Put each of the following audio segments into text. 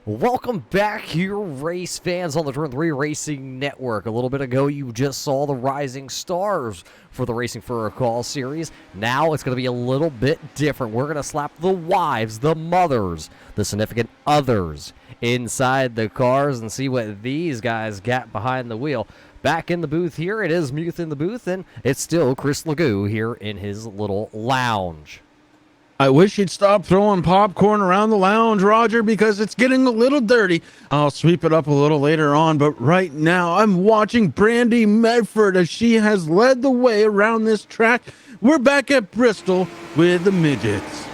Welcome back here, race fans on the Turn 3 Racing Network. A little bit ago, you just saw the rising stars for the Racing for a Call series. Now it's going to be a little bit different. We're going to slap the wives, the mothers, the significant others inside the cars and see what these guys got behind the wheel. Back in the booth here, it is Muth in the booth, and it's still Chris Legoo here in his little lounge. I wish you'd stop throwing popcorn around the lounge, Roger, because it's getting a little dirty. I'll sweep it up a little later on, but right now I'm watching Brandy Medford as she has led the way around this track. We're back at Bristol with the midgets.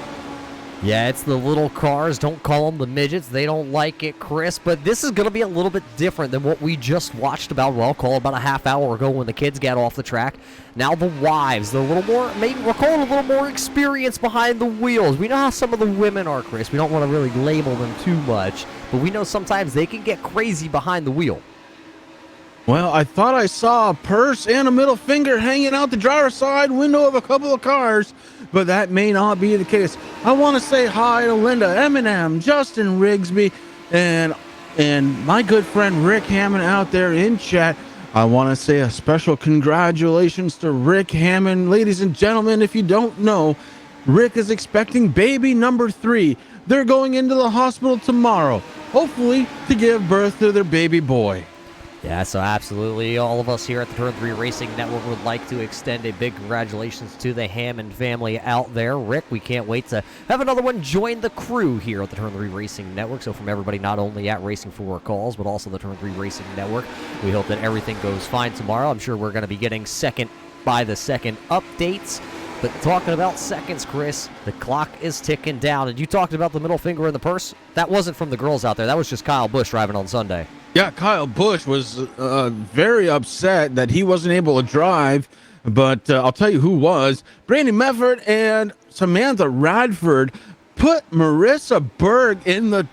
Yeah, it's the little cars. Don't call them the midgets. They don't like it, Chris. But this is going to be a little bit different than what we just watched about a half hour ago when the kids got off the track. Now the wives, they're a little more, maybe we're calling a little more experience behind the wheels. We know how some of the women are, Chris. We don't want to really label them too much. But we know sometimes they can get crazy behind the wheel. Well, I thought I saw a purse and a middle finger hanging out the driver's side window of a couple of cars, but that may not be the case. I want to say hi to Linda, Eminem, Justin Rigsby, and my good friend Rick Hammond out there in chat. I want to say a special congratulations to Rick Hammond. Ladies and gentlemen, if you don't know, Rick is expecting baby number 3. They're going into the hospital tomorrow, hopefully to give birth to their baby boy. Yeah, so absolutely all of us here at the Turn 3 Racing Network would like to extend a big congratulations to the Hammond family out there. Rick, we can't wait to have another one join the crew here at the Turn 3 Racing Network. So from everybody not only at Racing for Calls, but also the Turn 3 Racing Network, we hope that everything goes fine tomorrow. I'm sure we're going to be getting second-by-the-second updates. But talking about seconds, Chris, the clock is ticking down. And you talked about the middle finger in the purse. That wasn't from the girls out there. That was just Kyle Busch driving on Sunday. Yeah, Kyle Busch was very upset that he wasn't able to drive, but I'll tell you who was. Brandy Medford and Samantha Radford put Marissa Berg in the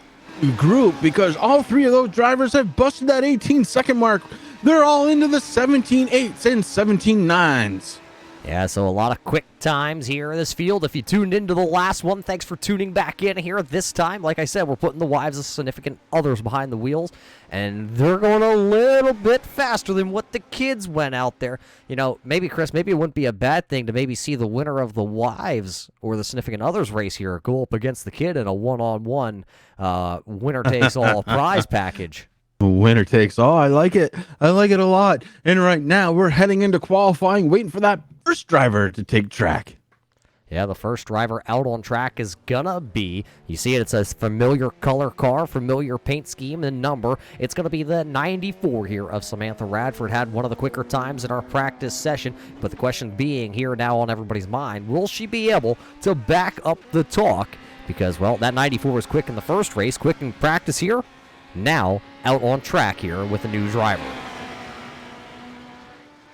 group because all three of those drivers have busted that 18-second mark. They're all into the 17.8s and 17.9s. Yeah, so a lot of quick times here in this field. If you tuned into the last one, thanks for tuning back in here this time. Like I said, we're putting the wives of significant others behind the wheels, and they're going a little bit faster than what the kids went out there. You know, maybe, Chris, maybe it wouldn't be a bad thing to maybe see the winner of the wives or the significant others race here go up against the kid in a one-on-one winner-takes-all prize package. Winner takes all. I like it. I like it a lot. And right now, we're heading into qualifying, waiting for that first driver to take track. Yeah, the first driver out on track is gonna be, you see it, it says familiar color car, familiar paint scheme and number. It's gonna be the 94 here of Samantha Radford. Had one of the quicker times in our practice session, but the question being here now on everybody's mind, will she be able to back up the talk? Because, well, that 94 was quick in the first race, quick in practice here. Now out on track here with a new driver.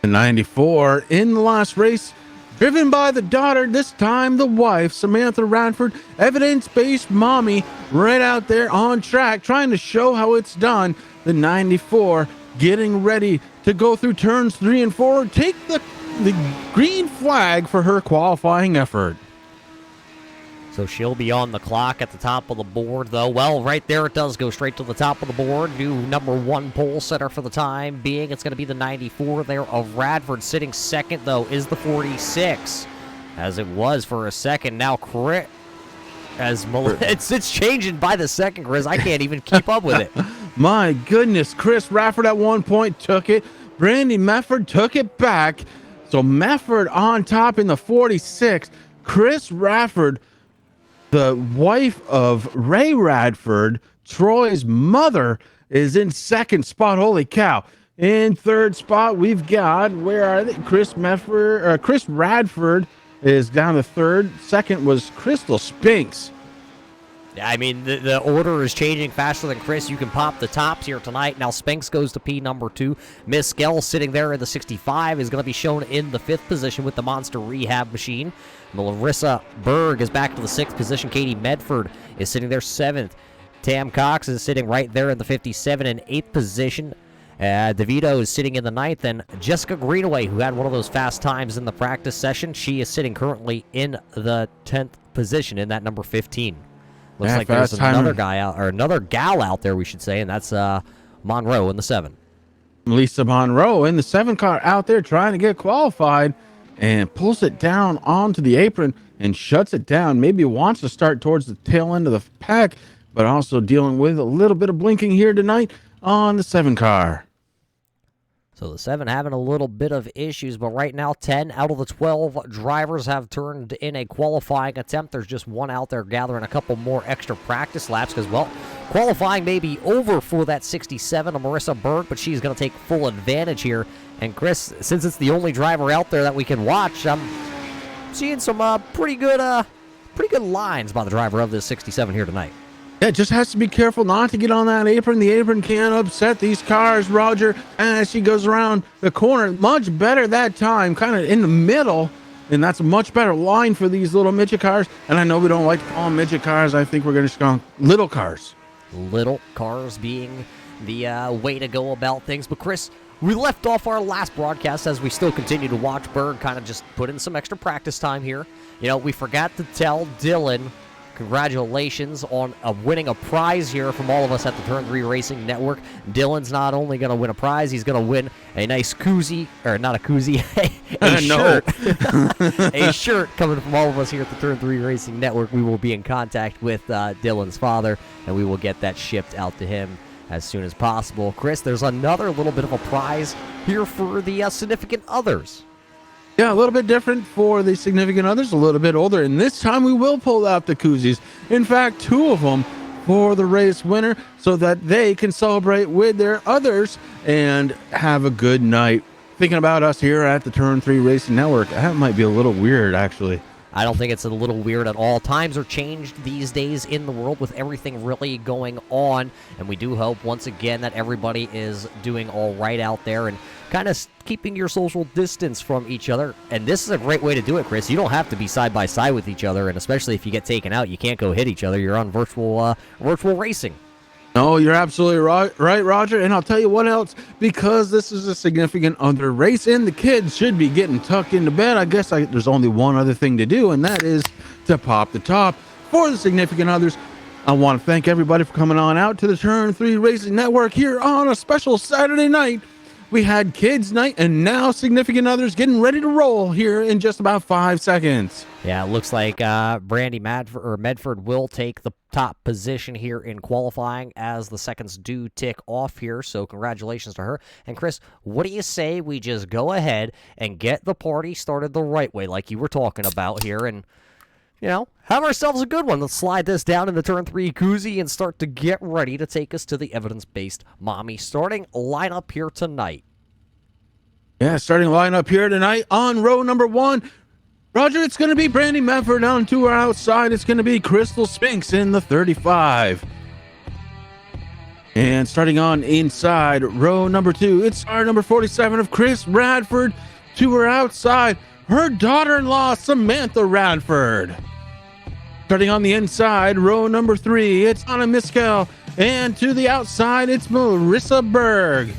The 94 in the last race, driven by the daughter, this time the wife, Samantha Radford, evidence-based mommy, right out there on track, trying to show how it's done. The 94 getting ready to go through turns 3 and 4, take the green flag for her qualifying effort. So she'll be on the clock at the top of the board, though. Well, right there it does go straight to the top of the board. New number 1 pole setter for the time being. It's going to be the 94 there of Radford. Sitting second, though, is the 46. As it was for a second. Now, Chris, it's changing by the second, Chris. I can't even keep up with it. My goodness, Chris Radford at one point took it. Brandy Medford took it back. So Medford on top in the 46. Chris Radford, the wife of Ray Radford, Troy's mother, is in second spot. Holy cow. In third spot, we've got, where are they? Chris Radford is down to third. Second was Crystal Spinks. I mean, the order is changing faster than Chris. You can pop the tops here tonight. Now Spinks goes to P number 2. Miss Gell sitting there in the 65 is going to be shown in the 5th position with the Monster Rehab Machine. Marissa Berg is back to the 6th position. Katie Medford is sitting there 7th. Tam Cox is sitting right there in the 57 and 8th position. DeVito is sitting in the 9th, and Jessica Greenaway, who had one of those fast times in the practice session, she is sitting currently in the 10th position in that number 15. Looks like there's another guy out, or another gal out there, we should say, and that's Monroe in the 7. Lisa Monroe in the 7 car out there trying to get qualified and pulls it down onto the apron and shuts it down. Maybe wants to start towards the tail end of the pack, but also dealing with a little bit of blinking here tonight on the 7 car. So the 7 having a little bit of issues, but right now 10 out of the 12 drivers have turned in a qualifying attempt. There's just one out there gathering a couple more extra practice laps because, well, qualifying may be over for that 67 of Marissa Berg, but she's going to take full advantage here. And Chris, since it's the only driver out there that we can watch, I'm seeing some pretty good lines by the driver of this 67 here tonight. Yeah, just has to be careful not to get on that apron. The apron can upset these cars, Roger, as she goes around the corner. Much better that time, kind of in the middle, and that's a much better line for these little midget cars. And I know we don't like to call them midget cars. I think we're going to call them little cars. Little cars being the way to go about things. But Chris, we left off our last broadcast as we still continue to watch Berg kind of just put in some extra practice time here. You know, we forgot to tell Dylan congratulations on winning a prize here from all of us at the Turn 3 Racing Network. Dylan's not only going to win a prize, he's going to win a nice koozie, or not a koozie, a shirt. A shirt coming from all of us here at the Turn 3 Racing Network. We will be in contact with Dylan's father, and we will get that shipped out to him as soon as possible. Chris, there's another little bit of a prize here for the significant others. Yeah, a little bit different for the significant others, a little bit older, and this time we will pull out the koozies. In fact, 2 of them for the race winner so that they can celebrate with their others and have a good night. Thinking about us here at the Turn 3 Racing Network, that might be a little weird, actually. I don't think it's a little weird at all. Times are changed these days in the world with everything really going on, and we do hope once again that everybody is doing all right out there and kind of keeping your social distance from each other. And this is a great way to do it, Chris. You don't have to be side by side with each other, and especially if you get taken out, you can't go hit each other. You're on virtual racing. No, you're absolutely right, Roger. And I'll tell you what else, because this is a significant other race and the kids should be getting tucked into bed, I guess there's only one other thing to do, and that is to pop the top for the significant others. I want to thank everybody for coming on out to the Turn 3 Racing Network here on a special Saturday night. We had kids night and now significant others getting ready to roll here in just about 5 seconds. Yeah, it looks like Brandy Medford will take the top position here in qualifying as the seconds do tick off here. So congratulations to her. And Chris, what do you say we just go ahead and get the party started the right way like you were talking about here and, you know, have ourselves a good one. Let's slide this down in the Turn 3 koozie and start to get ready to take us to the evidence-based mommy starting lineup here tonight. Yeah, starting lineup here tonight on row number 1. Roger, it's going to be Brandy Medford down to our outside. It's going to be Crystal Spinks in the 35. And starting on inside row number 2, it's our number 47 of Chris Radford to her outside. Her daughter-in-law, Samantha Radford. Starting on the inside, row number 3, it's Anna Miskel. And to the outside, it's Marissa Berg.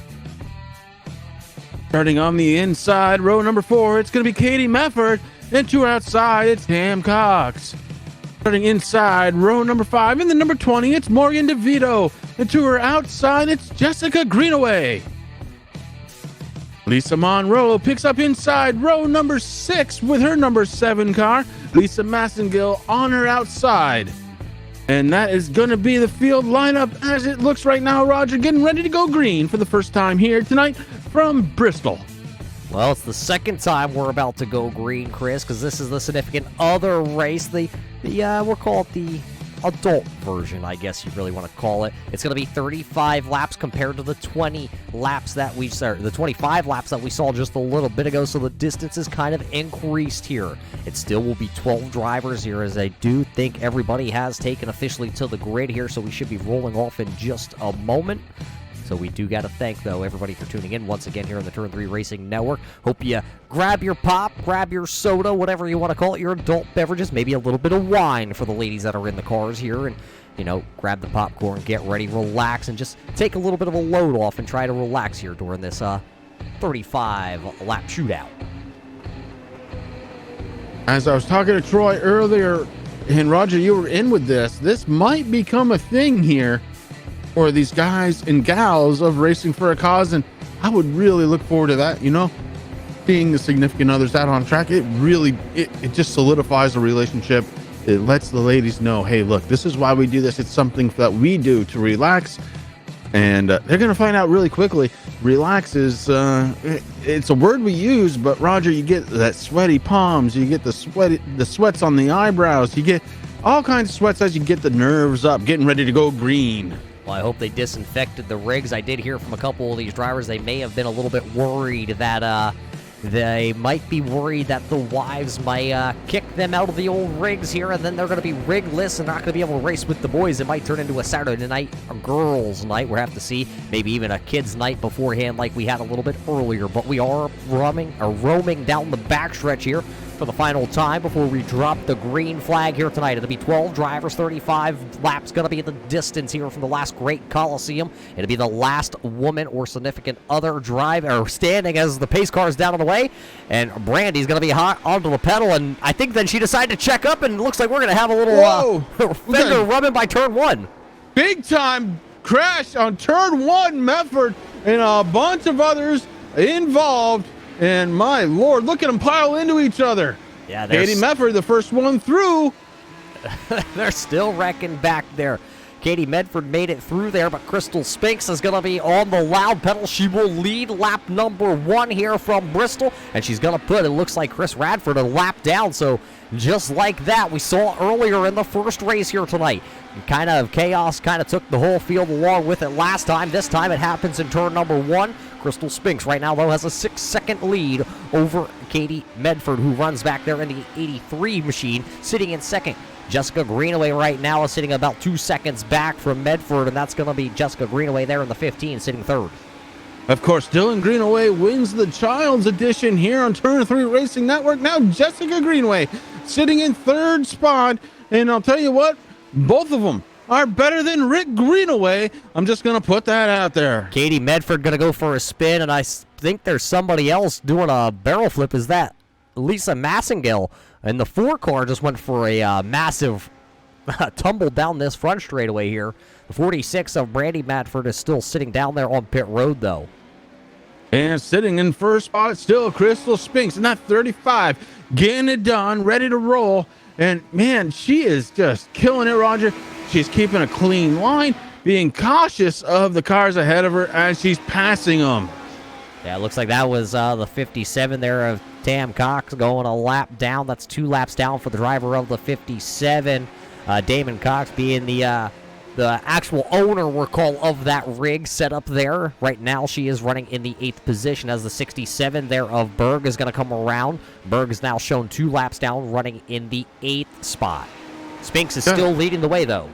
Starting on the inside, row number 4, it's going to be Katie Mefford. And to her outside, it's Tam Cox. Starting inside, row number 5, in the number 20, it's Morgan DeVito. And to her outside, it's Jessica Greenaway. Lisa Monroe picks up inside row number 6 with her number 7 car. Lisa Massengill on her outside. And that is going to be the field lineup as it looks right now. Roger getting ready to go green for the first time here tonight from Bristol. Well, it's the second time we're about to go green, Chris, because this is the significant other race. We'll call it the adult version, I guess you really want to call it. It's going to be 35 laps compared to the 20 laps that the 25 laps that we saw just a little bit ago, so the distance is kind of increased here. It still will be 12 drivers here, as I do think everybody has taken officially to the grid here, so we should be rolling off in just a moment. So we do got to thank, though, everybody for tuning in once again here on the Turn 3 Racing Network. Hope you grab your pop, grab your soda, whatever you want to call it, your adult beverages, maybe a little bit of wine for the ladies that are in the cars here, and, you know, grab the popcorn, get ready, relax, and just take a little bit of a load off and try to relax here during this 35-lap shootout. As I was talking to Troy earlier And Roger, you were in with this. This might become a thing here for these guys and gals of racing for a cause. And I would really look forward to that, seeing the significant others out on track. It really, it just solidifies a relationship. It lets the ladies know, hey, look, this is why we do this. It's something that we do to relax. And they're going to find out really quickly. Relax is, it's a word we use, but Roger, you get that sweaty palms, you get the sweats on the eyebrows, you get all kinds of sweats as you get the nerves up, getting ready to go green. Well, I hope they disinfected the rigs. I did hear from a couple of these drivers they may have been a little bit worried that they might be worried that the wives might kick them out of the old rigs here, and then they're going to be rigless and not going to be able to race with the boys. It might turn into a Saturday night, a girls' night. We'll have to see. Maybe even a kids' night beforehand like we had a little bit earlier. But we are roaming down the backstretch here for the final time before we drop the green flag here tonight. It'll be 12 drivers, 35 laps. Going to be the distance here from the last great Coliseum. It'll be the last woman or significant other driver standing as the pace car is down on the way. And Brandy's going to be hot onto the pedal. And I think then she decided to check up, and it looks like we're going to have a little fender rubbing by turn one. Big time crash on turn one, Medford, and a bunch of others involved. And my Lord, look at them pile into each other. Yeah, Katie Medford, the first one through. They're still wrecking back there. Katie Medford made it through there, but Crystal Spinks is going to be on the loud pedal. She will lead lap number 1 here from Bristol, and she's going to put, it looks like, Chris Radford a lap down. So just like that, we saw earlier in the first race here tonight. Kind of chaos kind of took the whole field along with it last time. This time it happens in turn number 1. Crystal Spinks right now, though, has a 6-second lead over Katie Medford, who runs back there in the 83 machine, sitting in second. Jessica Greenaway right now is sitting about 2 seconds back from Medford, and that's going to be Jessica Greenaway there in the 15, sitting third. Of course, Dylan Greenaway wins the Child's Edition here on Turn 3 Racing Network. Now Jessica Greenaway sitting in third spot, and I'll tell you what, both of them are better than Rick Greenaway. I'm just going to put that out there. Katie Medford going to go for a spin, and I think there's somebody else doing a barrel flip. Is that Lisa Massengale? And the 4 car just went for a massive tumble down this front straightaway here. The 46 of Brandy Medford is still sitting down there on pit road, though. And sitting in first spot, still Crystal Spinks, and that 35, getting it done, ready to roll. And man, she is just killing it, Roger. She's keeping a clean line, being cautious of the cars ahead of her as she's passing them. Yeah, it looks like that was the 57 there of Tam Cox going a lap down. That's 2 laps down for the driver of the 57. Damon Cox being the actual owner, we'll call, of that rig set up there. Right now, she is running in the 8th position as the 67 there of Berg is going to come around. Berg is now shown 2 laps down, running in the 8th spot. Spinks is still leading the way, though.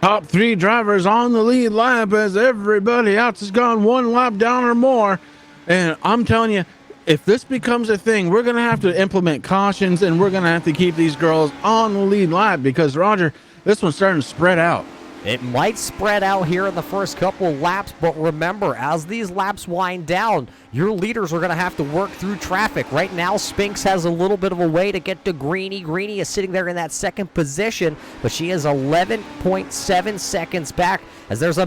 Top 3 drivers on the lead lap as everybody else has gone 1 lap down or more. And I'm telling you, if this becomes a thing, we're going to have to implement cautions, and we're going to have to keep these girls on the lead lap because, Roger, this one's starting to spread out. It might spread out here in the first couple laps, but remember, as these laps wind down, your leaders are going to have to work through traffic. Right now, Spinks has a little bit of a way to get to Greenie. Greenie is sitting there in that 2nd position, but she is 11.7 seconds back as there's a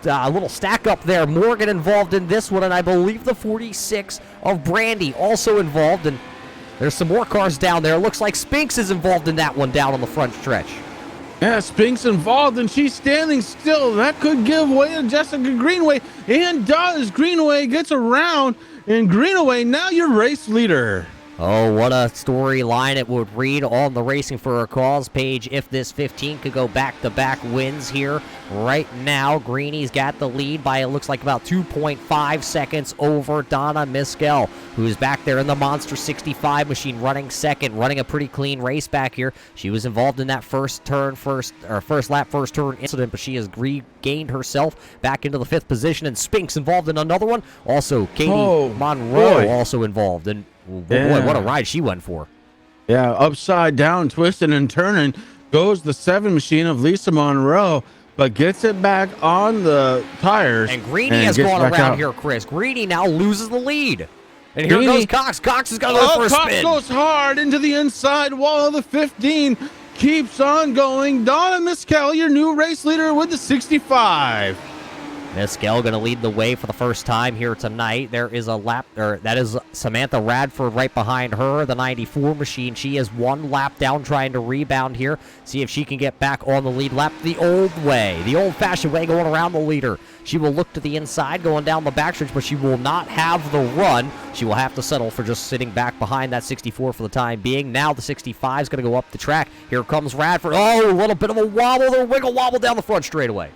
little stack up there. Morgan involved in this one, and I believe the 46 of Brandy also involved, and there's some more cars down there. It looks like Spinks is involved in that one down on the front stretch. Yeah, Spinks involved, and she's standing still. That could give way to Jessica Greenaway, and does. Greenaway gets around, and Greenaway, now your race leader. Oh, what a storyline it would read on the Racing for a Cause page if this 15 could go back-to-back wins here. Right now, Greenie's got the lead by, it looks like, about 2.5 seconds over Donna Miskell, who's back there in the Monster 65 machine running second, running a pretty clean race back here. She was involved in that first lap, first turn incident, but she has regained herself back into the 5th position, and Spinks involved in another one. Also, Katie Monroe also involved, and boy, what a ride she went for. Yeah, upside down, twisting and turning goes the 7 machine of Lisa Monroe, but gets it back on the tires. And Greenie has gone around here, Chris. Greenie now loses the lead. And here goes Cox. Cox is going to go for a spin. Cox goes hard into the inside wall of the 15. keeps on going. Donna Mescal, your new race leader with the 65. Mescal going to lead the way for the first time here tonight. There is a lap, or that is Samantha Radford right behind her, the 94 machine. She is one lap down, trying to rebound here. See if she can get back on the lead lap the old way, the old-fashioned way, going around the leader. She will look to the inside, going down the backstretch, but she will not have the run. She will have to settle for just sitting back behind that 64 for the time being. Now the 65 is going to go up the track. Here comes Radford. Oh, a little bit of a wobble, the wiggle wobble down the front straightaway.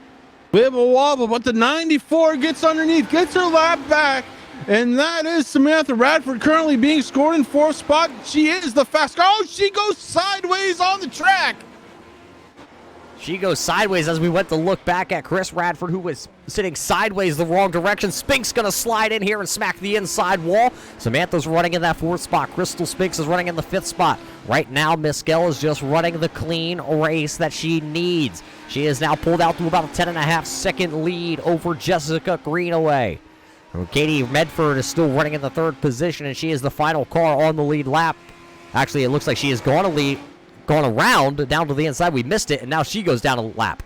Wibble wobble, but the 94 gets underneath, gets her lap back, and that is Samantha Radford currently being scored in 4th spot. She is the fast car. Oh, she goes sideways on the track. She goes sideways as we went to look back at Chris Radford, who was sitting sideways the wrong direction. Spink's going to slide in here and smack the inside wall. Samantha's running in that 4th spot. Crystal Spinks is running in the 5th spot. Right now, Mescal is just running the clean race that she needs. She is now pulled out to about a 10.5-second lead over Jessica Greenaway. Katie Medford is still running in the 3rd position, and she is the final car on the lead lap. Actually, it looks like she is going around down to the inside. We missed it, and now she goes down a lap.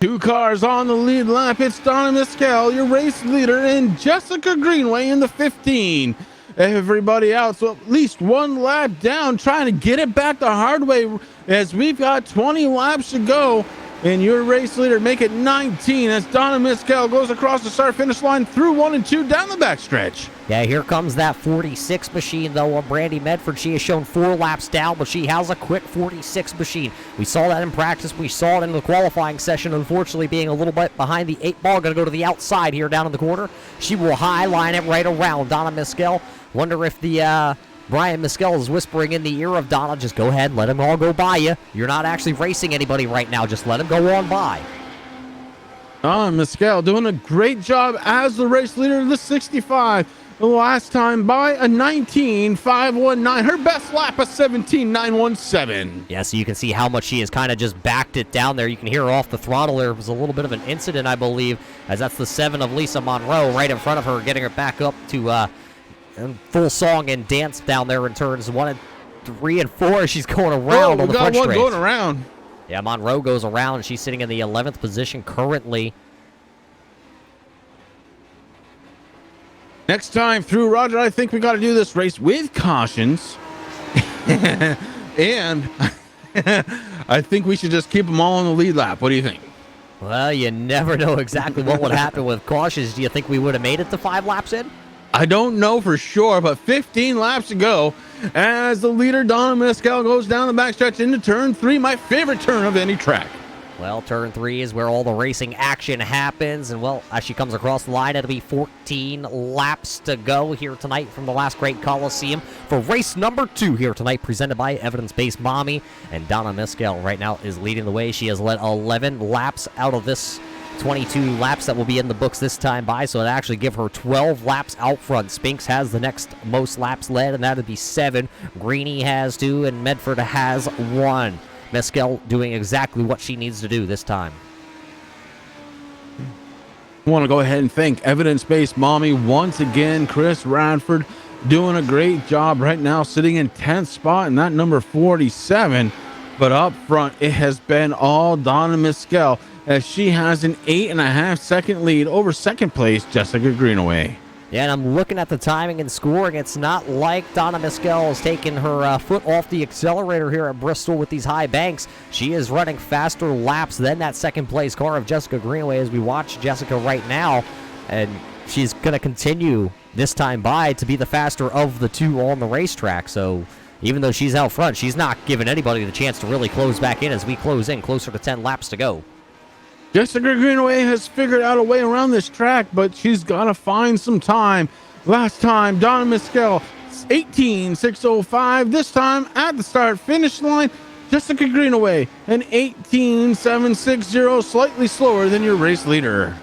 2 cars on the lead lap. It's Donna Mescal, your race leader, and Jessica Greenaway in the 15. Everybody else, so at least 1 lap down, trying to get it back the hard way as we've got 20 laps to go. And your race leader make it 19 as Donna Mescal goes across the start-finish line through 1 and 2 down the backstretch. Yeah, here comes that 46 machine, though, of Brandy Medford. She has shown 4 laps down, but she has a quick 46 machine. We saw that in practice. We saw it in the qualifying session, unfortunately being a little bit behind the 8 ball. Going to go to the outside here down in the corner. She will high line it right around Donna Mescal. Wonder if the Brian Mescal is whispering in the ear of Donna, just go ahead, let them all go by you. You're not actually racing anybody right now. Just let them go on by. Donna Mescal doing a great job as the race leader of the 65. The last time by a 19.519. Her best lap, a 17.917. Yeah, so you can see how much she has kind of just backed it down there. You can hear her off the throttle. There was a little bit of an incident, I believe, as that's the 7 of Lisa Monroe right in front of her, getting her back up to full song and dance down there in turns 1 and 3 and 4. She's going around on the front straight. Going around. Yeah, Monroe goes around. She's sitting in the 11th position currently. Next time through, Roger, I think we got to do this race with cautions. And I think we should just keep them all on the lead lap. What do you think? Well, you never know exactly what would happen with cautions. Do you think we would have made it to 5 laps in? I don't know for sure, but 15 laps to go as the leader, Donna Mescal, goes down the backstretch into turn 3, my favorite turn of any track. Well, turn 3 is where all the racing action happens, and well, as she comes across the line, it'll be 14 laps to go here tonight from the Last Great Coliseum for race number 2 here tonight, presented by Evidence-Based Mommy, and Donna Mescal right now is leading the way. She has led 11 laps out of this 22 laps that will be in the books this time by, so it'll actually give her 12 laps out front. Spinks has the next most laps led, and that'd be 7. Greenie has 2, and Medford has 1. Mescal doing exactly what she needs to do this time. I want to go ahead and thank Evidence-Based Mommy once again. Chris Radford doing a great job right now, sitting in 10th spot in that number 47. But up front, it has been all Donna Mescal, as she has an 8.5-second lead over second place Jessica Greenaway. Yeah, and I'm looking at the timing and scoring. It's not like Donna Mescal has taken her foot off the accelerator here at Bristol with these high banks. She is running faster laps than that second-place car of Jessica Greenaway as we watch Jessica right now, and she's going to continue this time by to be the faster of the 2 on the racetrack. So even though she's out front, she's not giving anybody the chance to really close back in as we close in closer to 10 laps to go. Jessica Greenaway has figured out a way around this track, but she's got to find some time. Last time, Donna Mescal, 18.605. This time, at the start-finish line, Jessica Greenaway, an 18.760, slightly slower than your race leader.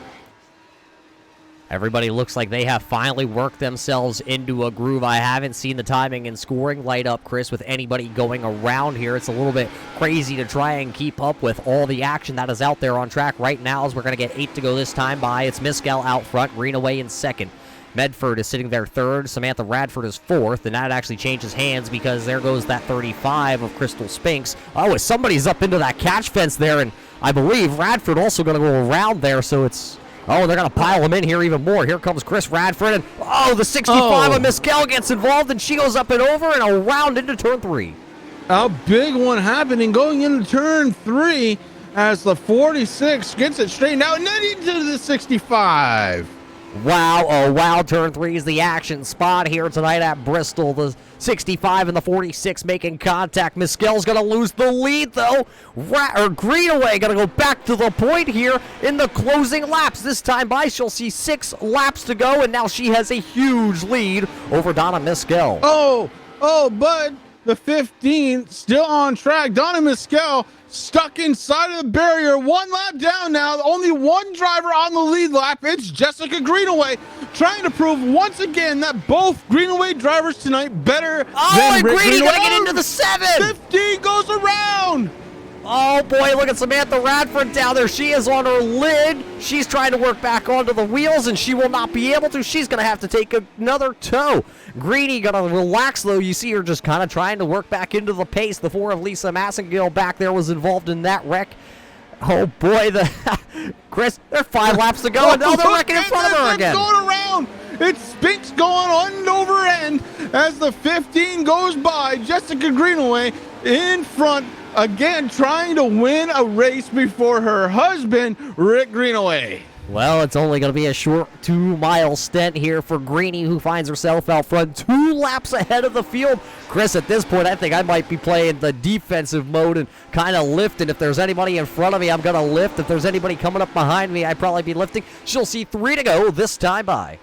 Everybody looks like they have finally worked themselves into a groove. I haven't seen the timing and scoring light up, Chris, with anybody going around here. It's a little bit crazy to try and keep up with all the action that is out there on track right now, as we're going to get 8 to go this time by. It's Mescal out front, Greenaway in second. Medford is sitting there third. Samantha Radford is fourth, and that actually changes hands because there goes that 35 of Crystal Spinks. Oh, somebody's up into that catch fence there, and I believe Radford also going to go around there, so it's... Oh, they're going to pile him in here even more. Here comes Chris Radford, and the 65 of Mescal gets involved, and she goes up and over and around into turn 3. A big one happening going into turn 3 as the 46 gets it straightened out and then into the 65. Wow, oh wow, turn 3 is the action spot here tonight at Bristol. The 65 and the 46 making contact. Mescal's going to lose the lead, though. Greenaway going to go back to the point here in the closing laps. This time by, she'll see 6 laps to go, and now she has a huge lead over Donna Mescal. But the 15 still on track. Donna Mescal stuck inside of the barrier. 1 lap down now. Only 1 driver on the lead lap. It's Jessica Greenaway trying to prove once again that both Greenaway drivers tonight better than Rick Greeny Greenaway. gonna get into the 7. 15 goes around. Oh boy, look at Samantha Radford down there. She is on her lid. She's trying to work back onto the wheels, and she will not be able to. She's going to have to take another tow. Greeny going to relax, though. You see her just kind of trying to work back into the pace. The 4 of Lisa Massengill back there was involved in that wreck. Oh boy, Chris, there are 5 laps to go, and they're wrecking in front of her again. Going around. It's Spinks going end over end as the 15 goes by. Jessica Greenaway in front. Again, trying to win a race before her husband, Rick Greenaway. Well, it's only going to be a short 2-mile stint here for Greeny, who finds herself out front 2 laps ahead of the field. Chris, at this point, I think I might be playing the defensive mode and kind of lifting. If there's anybody in front of me, I'm going to lift. If there's anybody coming up behind me, I'd probably be lifting. She'll see 3 to go this time by.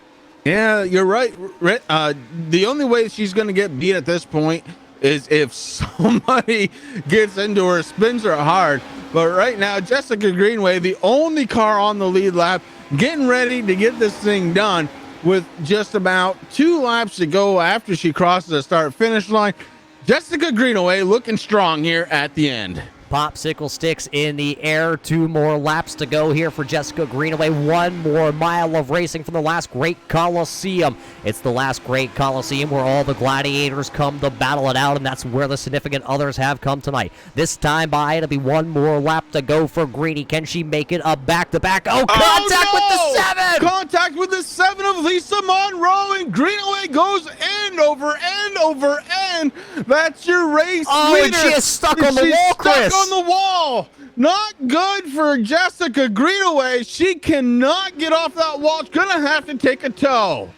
Yeah, you're right. The only way she's going to get beat at this point is if somebody gets into her, spins her hard. But right now, Jessica Greenaway, the only car on the lead lap, getting ready to get this thing done with just about 2 laps to go after she crosses the start-finish line. Jessica Greenaway looking strong here at the end. Popsicle sticks in the air. 2 more laps to go here for Jessica Greenaway. 1 more mile of racing from the last Great Coliseum. It's the last Great Coliseum where all the gladiators come to battle it out, and that's where the significant others have come tonight. This time by, it'll be 1 more lap to go for Greeny. Can she make it a back-to-back? With the 7! Contact with the 7 of Lisa Monroe, and Greenaway goes end over end over end. That's your race leader. And she is stuck on the wall, Chris. On the wall. Not good for Jessica Greenaway. She cannot get off that wall. She's going to have to take a tow.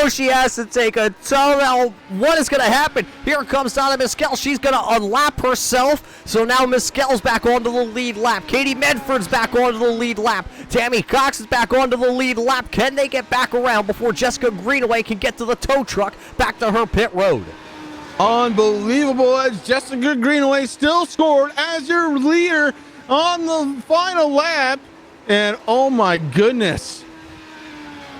She has to take a tow. Now, what is going to happen? Here comes Donna Mescal. She's going to unlap herself. So now Mescal's back onto the lead lap. Katie Medford's back onto the lead lap. Tammy Cox is back onto the lead lap. Can they get back around before Jessica Greenaway can get to the tow truck back to her pit road? Unbelievable, as Jessica Greenaway still scored as your leader on the final lap. And oh my goodness.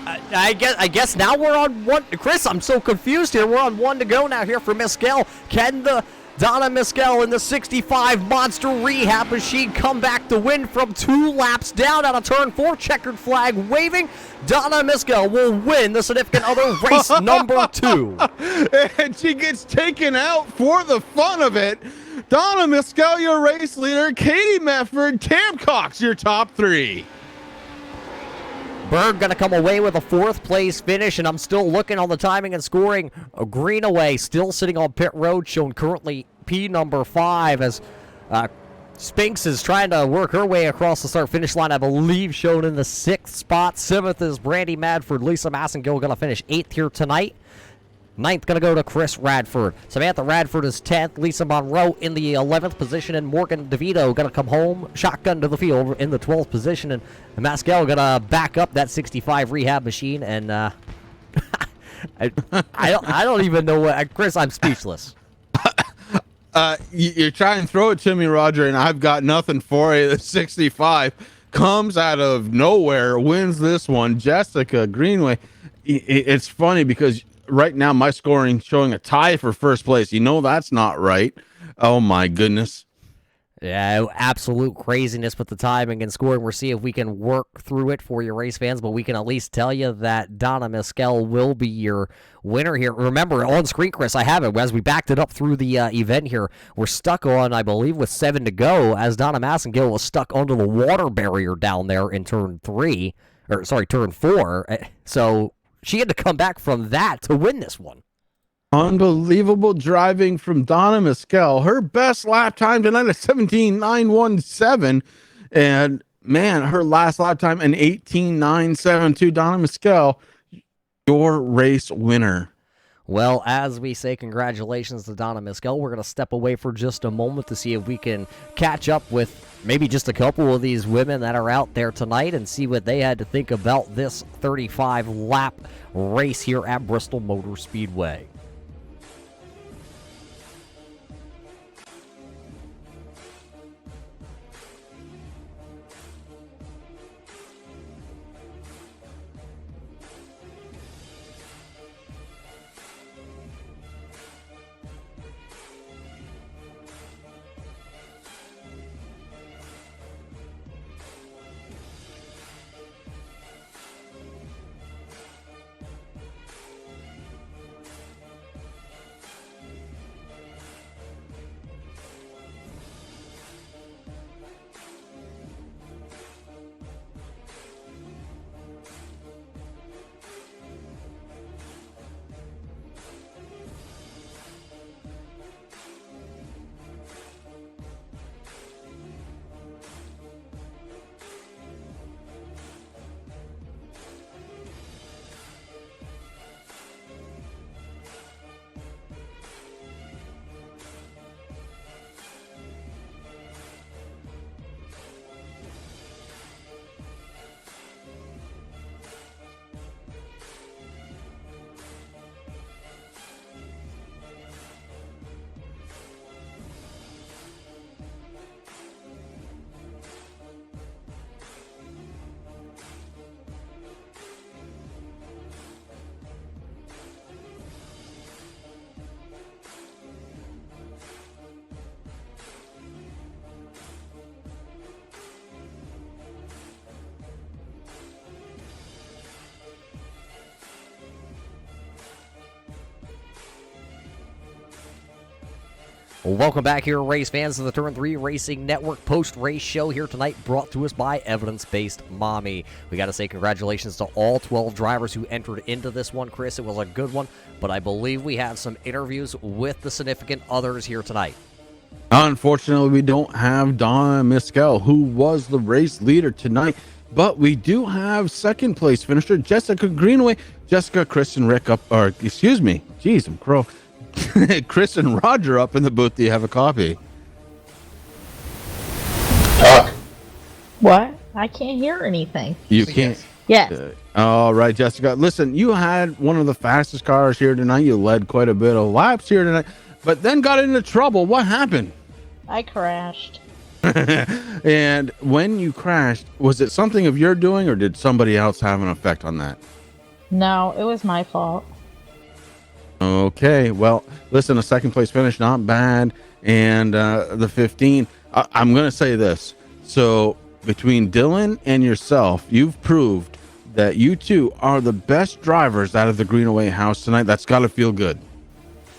I guess now we're on 1. Chris, I'm so confused here. We're on 1 to go now here for Mescal. Can the Donna Mescal in the 65 Monster Rehab machine come back to win from 2 laps down out of turn 4? Checkered flag waving. Donna Mescal will win the significant other race number 2. And she gets taken out for the fun of it. Donna Mescal, your race leader. Katie Medford, Tam Cox, your top 3. Berg going to come away with a 4th place finish, and I'm still looking on the timing and scoring. Greenaway still sitting on pit road, shown currently P number 5, as Spinks is trying to work her way across the start-finish line, I believe, shown in the 6th spot. 7th is Brandy Madford. Lisa Massengill going to finish 8th here tonight. 9th going to go to Chris Radford. Samantha Radford is 10th. Lisa Monroe in the 11th position. And Morgan DeVito going to come home, shotgun to the field in the 12th position. And Mescal going to back up that 65 rehab machine. And I don't even know what... Chris, I'm speechless. You're trying to throw it to me, Roger, and I've got nothing for you. The 65 comes out of nowhere, wins this one. Jessica Greenaway. It's funny because right now my scoring showing a tie for first place. You know that's not right. Oh my goodness. Yeah, absolute craziness with the timing and scoring. We'll see if we can work through it for your race fans, but we can at least tell you that Donna Mescal will be your winner here. Remember, on screen, Chris, I have it. As we backed it up through the event here, we're stuck on, I believe, with 7 to go, as Donna Massengill was stuck under the water barrier down there in turn 4. So she had to come back from that to win this one. Unbelievable driving from Donna Mescal. Her best lap time tonight is 17.917. And man, her last lap time an 18.972. Donna Mescal, your race winner. Well, as we say congratulations to Donna Mescal, we're going to step away for just a moment to see if we can catch up with maybe just a couple of these women that are out there tonight and see what they had to think about this 35-lap race here at Bristol Motor Speedway. Well, welcome back here, race fans, to the Turn 3 Racing Network post-race show here tonight, brought to us by Evidence-Based Mommy. We got to say congratulations to all 12 drivers who entered into this one, Chris. It was a good one, but I believe we have some interviews with the significant others here tonight. Unfortunately, we don't have Donna Mescal, who was the race leader tonight, but we do have second place finisher Jessica Greenaway. Jessica, Chris, and Rick up, or excuse me, geez, I'm crow. Chris and Roger up in the booth. Do you have a copy? Talk. What? I can't hear anything. You can't. Yes. All right, Jessica. Listen, you had one of the fastest cars here tonight. You led quite a bit of laps here tonight, but then got into trouble. What happened? I crashed. And when you crashed, was it something of your doing, or did somebody else have an effect on that? No, it was my fault. Okay, well, listen, a second place finish, not bad. And the 15, I'm going to say this. So between Dylan and yourself, you've proved that you two are the best drivers out of the Greenaway house tonight. That's got to feel good.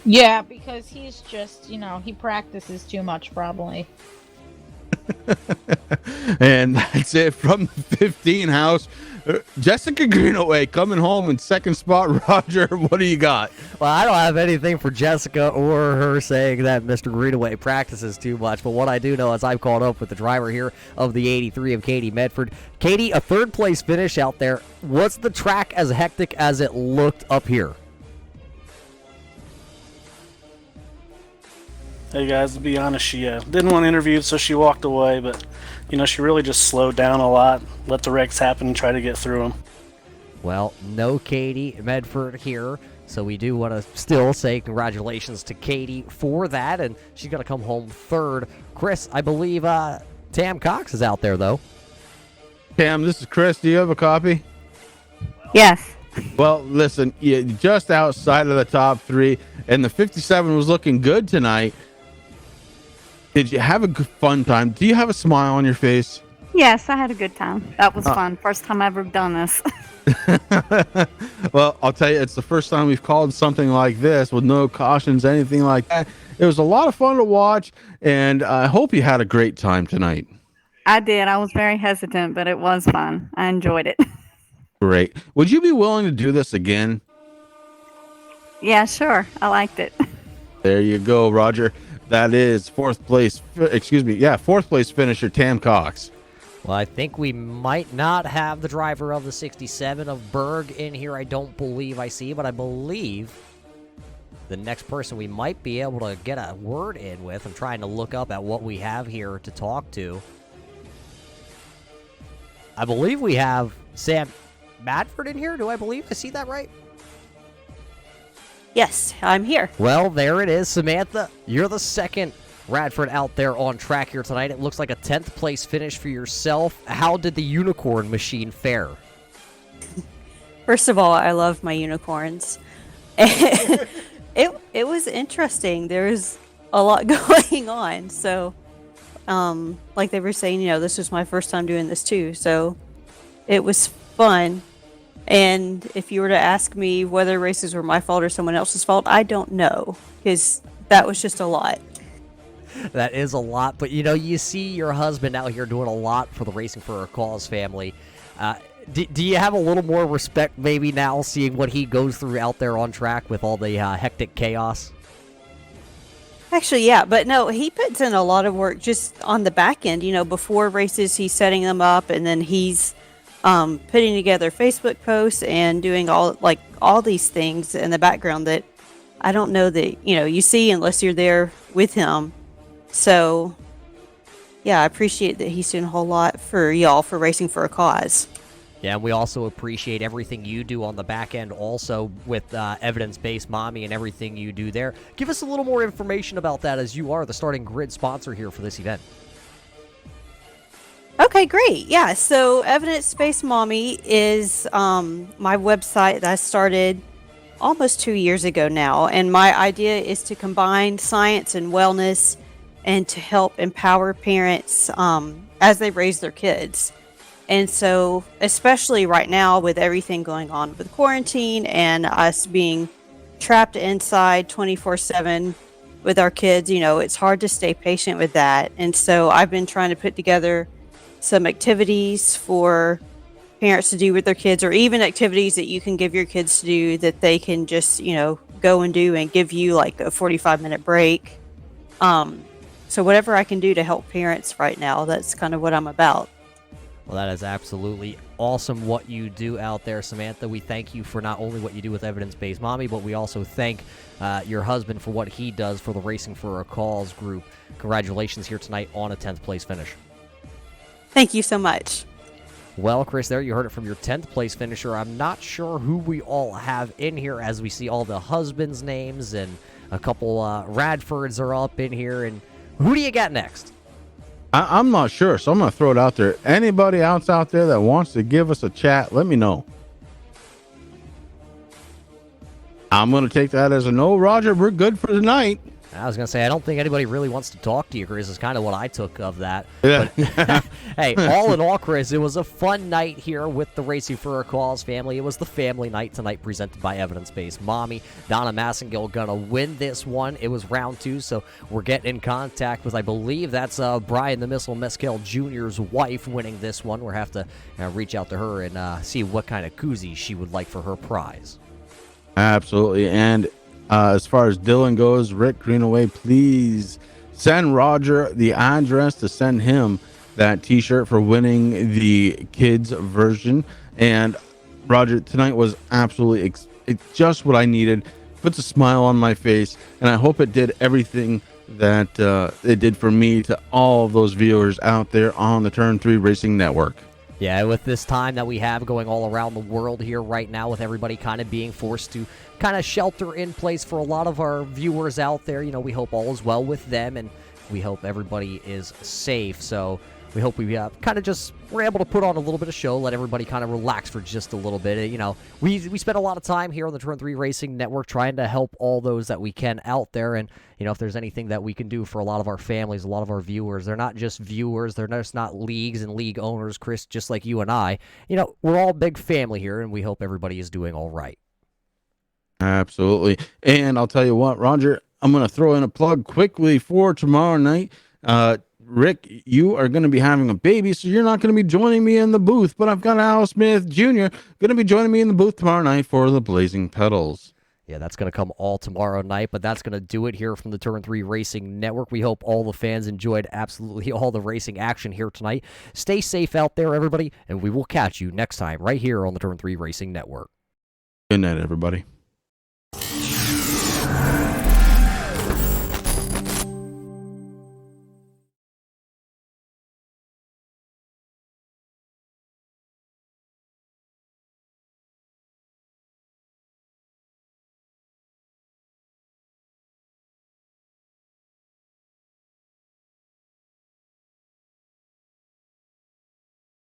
Yeah, because he's just, he practices too much probably. And that's it from the 15 house. Jessica Greenaway coming home in second spot. Roger, what do you got? Well, I don't have anything for Jessica or her saying that Mr. Greenaway practices too much, but what I do know is I've caught up with the driver here of the 83 of Katie Medford. Katie, a third place finish out there. Was the track as hectic as it looked up here? Hey guys, to be honest, she didn't want interviewed, so she walked away, but she really just slowed down a lot, let the wrecks happen, and try to get through them. Well, no Katie Medford here, so we do want to still say congratulations to Katie for that, and she's going to come home third. Chris, I believe Tam Cox is out there, though. Tam, this is Chris. Do you have a copy? Yes. Well, listen, just outside of the top three, and the 57 was looking good tonight. Did you have a fun time? Do you have a smile on your face? Yes, I had a good time. That was fun. First time I ever done this. Well, I'll tell you, it's the first time we've called something like this with no cautions, anything like that. It was a lot of fun to watch, and I hope you had a great time tonight. I did. I was very hesitant, but it was fun. I enjoyed it. Great. Would you be willing to do this again? Yeah, sure. I liked it. There you go, Roger. That is fourth place finisher Tam Cox. Well, I think we might not have the driver of the 67 of Berg in here. I don't believe I see, but I believe the next person we might be able to get a word in with. I'm trying to look up at what we have here to talk to. I believe we have Sam Madford in here. Do I believe I see that right? Yes, I'm here. Well, there it is. Samantha, you're the second Radford out there on track here tonight. It looks like a 10th place finish for yourself. How did the unicorn machine fare? First of all, I love my unicorns. It was interesting. There was a lot going on. So, like they were saying, this was my first time doing this too. So, it was fun. And if you were to ask me whether races were my fault or someone else's fault, I don't know, because that was just a lot. That is a lot, but you see your husband out here doing a lot for the Racing for a Cause family. Do you have a little more respect maybe now, seeing what he goes through out there on track with all the hectic chaos? Actually, yeah, but no, he puts in a lot of work just on the back end. Before races, he's setting them up, and then he's putting together Facebook posts and doing all these things in the background that I don't know that you see unless you're there with him. So yeah, I appreciate that he's doing a whole lot for y'all for Racing for a Cause. Yeah, and we also appreciate everything you do on the back end also with Evidence-Based Mommy and everything you do there. Give us a little more information about that, as you are the starting grid sponsor here for this event. Okay, great. Yeah, so Evidence-Based Mommy is my website that I started almost 2 years ago now, and my idea is to combine science and wellness and to help empower parents as they raise their kids. And so, especially right now with everything going on with quarantine and us being trapped inside 24/7 with our kids, it's hard to stay patient with that. And so I've been trying to put together some activities for parents to do with their kids, or even activities that you can give your kids to do that they can just, go and do and give you like a 45-minute break. So whatever I can do to help parents right now, that's kind of what I'm about. Well, that is absolutely awesome what you do out there, Samantha. We thank you for not only what you do with Evidence-Based Mommy, but we also thank your husband for what he does for the Racing for a Cause group. Congratulations here tonight on a 10th place finish. Thank you so much. Well, Chris, there you heard it from your 10th place finisher. I'm not sure who we all have in here, as we see all the husbands' names, and a couple Radfords are up in here. And who do you got next? I'm not sure, so I'm going to throw it out there. Anybody else out there that wants to give us a chat, let me know. I'm going to take that as a no. Roger, we're good for the night. I was going to say, I don't think anybody really wants to talk to you, Chris, is kind of what I took of that. Yeah. But, hey, all in all, Chris, it was a fun night here with the Racing for a Cause family. It was the family night tonight presented by Evidence-Based Mommy. Donna Massengill going to win this one. It was round 2, so we're getting in contact with, I believe that's Brian the Missile Mescal Jr.'s wife winning this one. We'll have to reach out to her and see what kind of koozie she would like for her prize. Absolutely. And as far as Dylan goes, Rick Greenaway, please send Roger the address to send him that t-shirt for winning the kids version. And Roger, tonight was absolutely it's just what I needed. Puts a smile on my face, and I hope it did everything that it did for me to all of those viewers out there on the Turn 3 Racing Network. Yeah, with this time that we have going all around the world here right now, with everybody kind of being forced to kind of shelter in place for a lot of our viewers out there, we hope all is well with them, and we hope everybody is safe. So we hope we kind of just were able to put on a little bit of show, let everybody kind of relax for just a little bit. You know, we spend a lot of time here on the Turn 3 Racing Network trying to help all those that we can out there. And, you know, if there's anything that we can do for a lot of our families, a lot of our viewers, they're not just viewers, they're just not leagues and league owners, Chris, just like you and I. You know, we're all a big family here, and we hope everybody is doing all right. Absolutely. And I'll tell you what, Roger, I'm going to throw in a plug quickly for tomorrow night. Rick, you are going to be having a baby, so you're not going to be joining me in the booth, but I've got Al Smith Jr. going to be joining me in the booth tomorrow night for the Blazing Pedals. Yeah, that's going to come all tomorrow night, but that's going to do it here from the Turn 3 Racing Network. We hope all the fans enjoyed absolutely all the racing action here tonight. Stay safe out there, everybody, and we will catch you next time right here on the Turn 3 Racing Network. Good night, everybody.